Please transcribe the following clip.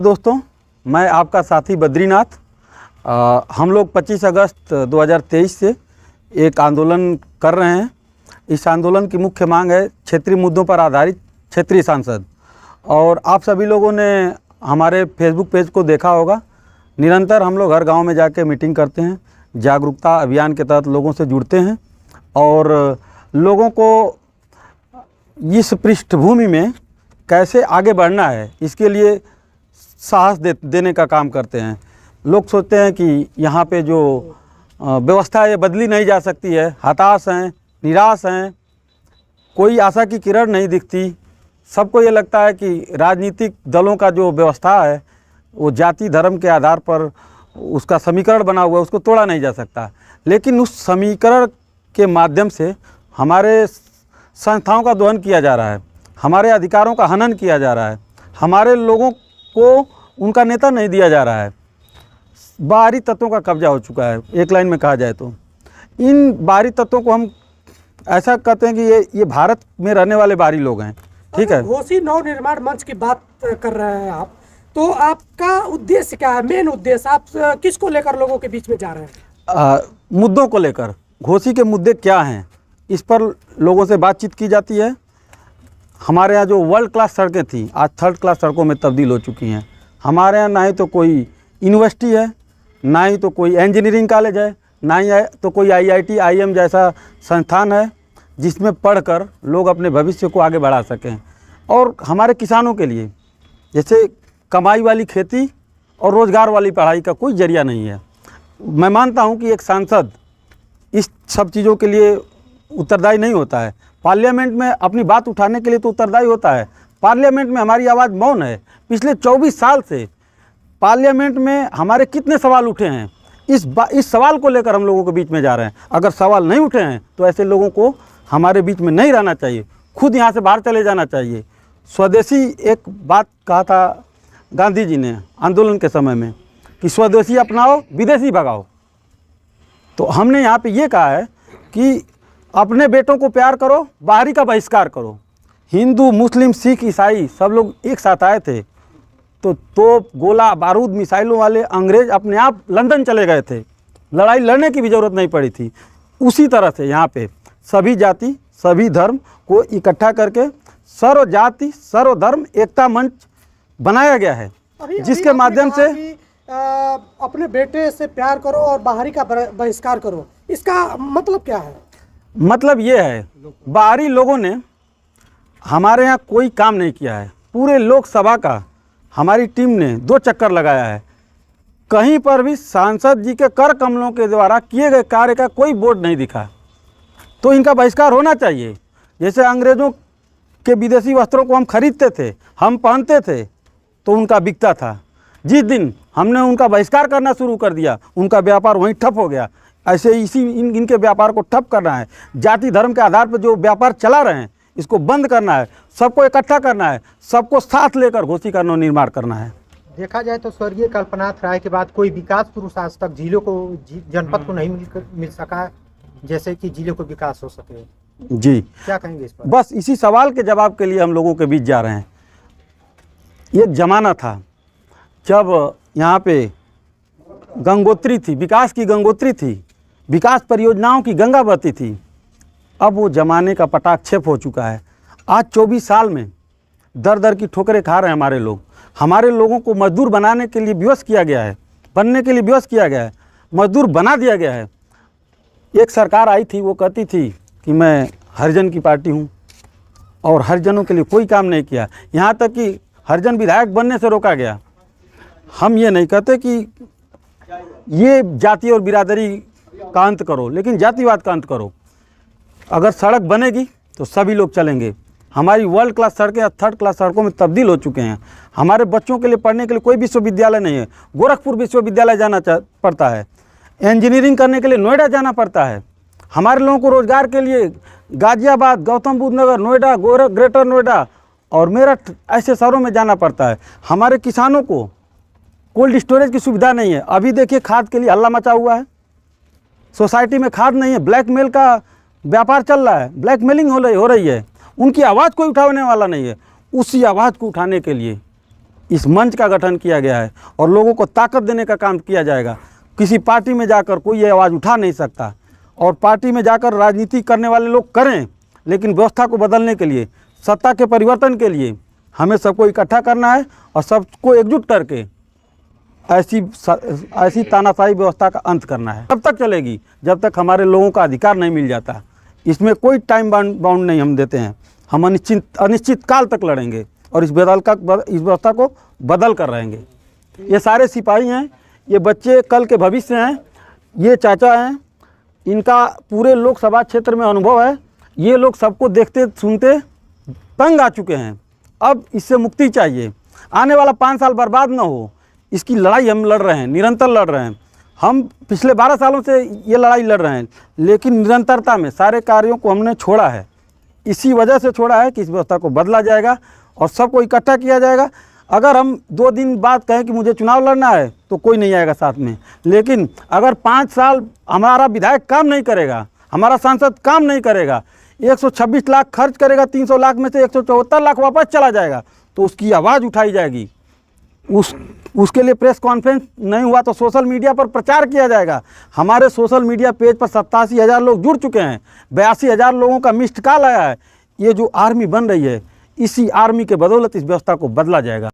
दोस्तों, मैं आपका साथी बद्रीनाथ। हम लोग 25 अगस्त 2023 से एक आंदोलन कर रहे हैं। इस आंदोलन की मुख्य मांग है क्षेत्रीय मुद्दों पर आधारित क्षेत्रीय सांसद। और आप सभी लोगों ने हमारे फेसबुक पेज को देखा होगा। निरंतर हम लोग हर गांव में जाके मीटिंग करते हैं, जागरूकता अभियान के तहत लोगों से जुड़ते हैं और लोगों को इस पृष्ठभूमि में कैसे आगे बढ़ना है इसके लिए साहस देने का काम करते हैं। लोग सोचते हैं कि यहाँ पे जो व्यवस्था है ये बदली नहीं जा सकती है, हताश हैं, निराश हैं, कोई आशा की किरण नहीं दिखती। सबको ये लगता है कि राजनीतिक दलों का जो व्यवस्था है वो जाति धर्म के आधार पर उसका समीकरण बना हुआ है, उसको तोड़ा नहीं जा सकता। लेकिन उस समीकरण के माध्यम से हमारे संस्थाओं का दोहन किया जा रहा है, हमारे अधिकारों का हनन किया जा रहा है, हमारे लोगों को उनका नेता नहीं दिया जा रहा है। बाहरी तत्वों का कब्जा हो चुका है। एक लाइन में कहा जाए तो इन बाहरी तत्वों को हम ऐसा कहते हैं कि ये भारत में रहने वाले बाहरी लोग हैं। ठीक है, घोसी नव निर्माण मंच की बात कर रहे हैं आप, तो आपका उद्देश्य क्या है? मेन उद्देश्य आप किसको लेकर लोगों के बीच में जा रहे हैं? मुद्दों को लेकर, घोसी के मुद्दे क्या हैं इस पर लोगों से बातचीत की जाती है। हमारे यहाँ जो वर्ल्ड क्लास सड़कें थी आज थर्ड क्लास सड़कों में तब्दील हो चुकी हैं। हमारे यहाँ ना ही तो कोई यूनिवर्सिटी है, ना ही तो कोई इंजीनियरिंग कॉलेज है, ना ही तो कोई IIT IIM जैसा संस्थान है जिसमें पढ़कर लोग अपने भविष्य को आगे बढ़ा सकें। और हमारे किसानों के लिए जैसे कमाई वाली खेती और रोज़गार वाली पढ़ाई का कोई जरिया नहीं है। मैं मानता हूँ कि एक सांसद इस सब चीज़ों के लिए उत्तरदायी नहीं होता है। पार्लियामेंट में अपनी बात उठाने के लिए तो उत्तरदायी होता है। पार्लियामेंट में हमारी आवाज़ मौन है। पिछले 24 साल से पार्लियामेंट में हमारे कितने सवाल उठे हैं, इस सवाल को लेकर हम लोगों के बीच में जा रहे हैं। अगर सवाल नहीं उठे हैं तो ऐसे लोगों को हमारे बीच में नहीं रहना चाहिए, खुद यहाँ से बाहर चले जाना चाहिए। स्वदेशी एक बात कहा था गांधी जी ने आंदोलन के समय में कि स्वदेशी अपनाओ विदेशी भगाओ। तो हमने यहाँ पे ये कहा है कि अपने बेटों को प्यार करो, बाहरी का बहिष्कार करो। हिंदू मुस्लिम सिख ईसाई सब लोग एक साथ आए थे तो तोप गोला बारूद मिसाइलों वाले अंग्रेज अपने आप लंदन चले गए थे, लड़ाई लड़ने की भी ज़रूरत नहीं पड़ी थी। उसी तरह से यहाँ पे सभी जाति सभी धर्म को इकट्ठा करके सर्व जाति सर्व धर्म एकता मंच बनाया गया है, जिसके माध्यम से अपने बेटे से प्यार करो और बाहरी का बहिष्कार करो। इसका मतलब क्या है? मतलब ये है बाहरी लोगों ने हमारे यहाँ कोई काम नहीं किया है। पूरे लोकसभा का हमारी टीम ने 2 चक्कर लगाया है, कहीं पर भी सांसद जी के कर कमलों के द्वारा किए गए कार्य का कोई बोर्ड नहीं दिखा। तो इनका बहिष्कार होना चाहिए। जैसे अंग्रेज़ों के विदेशी वस्त्रों को हम खरीदते थे, हम पहनते थे तो उनका बिकता था। जिस दिन हमने उनका बहिष्कार करना शुरू कर दिया उनका व्यापार वहीं ठप हो गया। ऐसे इनके व्यापार को ठप करना है। जाति धर्म के आधार पर जो व्यापार चला रहे हैं इसको बंद करना है, सबको इकट्ठा करना है, सबको साथ लेकर घोसी का नवनिर्माण करना है। देखा जाए तो स्वर्गीय कल्पनाथ राय के बाद कोई विकास पुरुष आज तक जिलों को जनपद को नहीं मिल सका जैसे कि जिलों को विकास हो सके। जी, क्या कहेंगे इस पर? बस इसी सवाल के जवाब के लिए हम लोगों के बीच जा रहे हैं। एक ज़माना था जब यहाँ पे गंगोत्री थी, विकास की गंगोत्री थी, विकास परियोजनाओं की गंगा बहती थी। अब वो ज़माने का पटाक्षेप हो चुका है। आज 24 साल में दर दर की ठोकरें खा रहे हैं हमारे लोग। हमारे लोगों को मजदूर बनाने के लिए विवश किया गया है, बनने के लिए विवश किया गया है, मजदूर बना दिया गया है। एक सरकार आई थी, वो कहती थी कि मैं हरिजन की पार्टी हूँ और हरिजनों के लिए कोई काम नहीं किया। यहाँ तक कि हरिजन विधायक बनने से रोका गया। हम ये नहीं कहते कि ये जाति और बिरादरी का अंत करो, लेकिन जातिवाद का अंत करो। अगर सड़क बनेगी तो सभी लोग चलेंगे। हमारी वर्ल्ड क्लास सड़कें थर्ड क्लास सड़कों में तब्दील हो चुके हैं। हमारे बच्चों के लिए पढ़ने के लिए कोई विश्वविद्यालय नहीं है। गोरखपुर विश्वविद्यालय जाना पड़ता है, इंजीनियरिंग करने के लिए नोएडा जाना पड़ता है। हमारे लोगों को रोज़गार के लिए गाज़ियाबाद, गौतम बुद्ध नगर, नोएडा, ग्रेटर नोएडा और मेरठ ऐसे शहरों में जाना पड़ता है। हमारे किसानों को कोल्ड स्टोरेज की सुविधा नहीं है। अभी देखिए खाद के लिए हल्ला मचा हुआ है, सोसाइटी में खाद नहीं है, ब्लैकमेल का व्यापार चल रहा है, ब्लैकमेलिंग हो रही है। उनकी आवाज़ कोई उठाने वाला नहीं है। उसी आवाज़ को उठाने के लिए इस मंच का गठन किया गया है और लोगों को ताकत देने का काम किया जाएगा। किसी पार्टी में जाकर कोई ये आवाज़ उठा नहीं सकता, और पार्टी में जाकर राजनीति करने वाले लोग करें, लेकिन व्यवस्था को बदलने के लिए, सत्ता के परिवर्तन के लिए हमें सबको इकट्ठा करना है और सबको एकजुट करके ऐसी तानाशाही व्यवस्था का अंत करना है। तब तक चलेगी जब तक हमारे लोगों का अधिकार नहीं मिल जाता। इसमें कोई टाइम बाउंड नहीं हम देते हैं। हम अनिश्चित काल तक लड़ेंगे और इस व्यवस्था को बदल कर रहेंगे। ये सारे सिपाही हैं, ये बच्चे कल के भविष्य हैं, ये चाचा हैं, इनका पूरे लोकसभा क्षेत्र में अनुभव है। ये लोग सबको देखते सुनते तंग आ चुके हैं। अब इससे मुक्ति चाहिए। आने वाला 5 साल बर्बाद ना हो, इसकी लड़ाई हम लड़ रहे हैं, निरंतर लड़ रहे हैं। हम पिछले 12 सालों से ये लड़ाई लड़ रहे हैं, लेकिन निरंतरता में सारे कार्यों को हमने छोड़ा है। इसी वजह से छोड़ा है कि इस व्यवस्था को बदला जाएगा और सबको इकट्ठा किया जाएगा। अगर हम 2 दिन बाद कहें कि मुझे चुनाव लड़ना है तो कोई नहीं आएगा साथ में, लेकिन अगर 5 साल हमारा विधायक काम नहीं करेगा, हमारा सांसद काम नहीं करेगा, 126 लाख खर्च करेगा, 300 लाख में से 174 लाख वापस चला जाएगा, तो उसकी आवाज़ उठाई जाएगी। उसके लिए प्रेस कॉन्फ्रेंस नहीं हुआ तो सोशल मीडिया पर प्रचार किया जाएगा। हमारे सोशल मीडिया पेज पर 87,000 लोग जुड़ चुके हैं, 82,000 लोगों का मिस्ड कॉल आया है। ये जो आर्मी बन रही है, इसी आर्मी के बदौलत इस व्यवस्था को बदला जाएगा।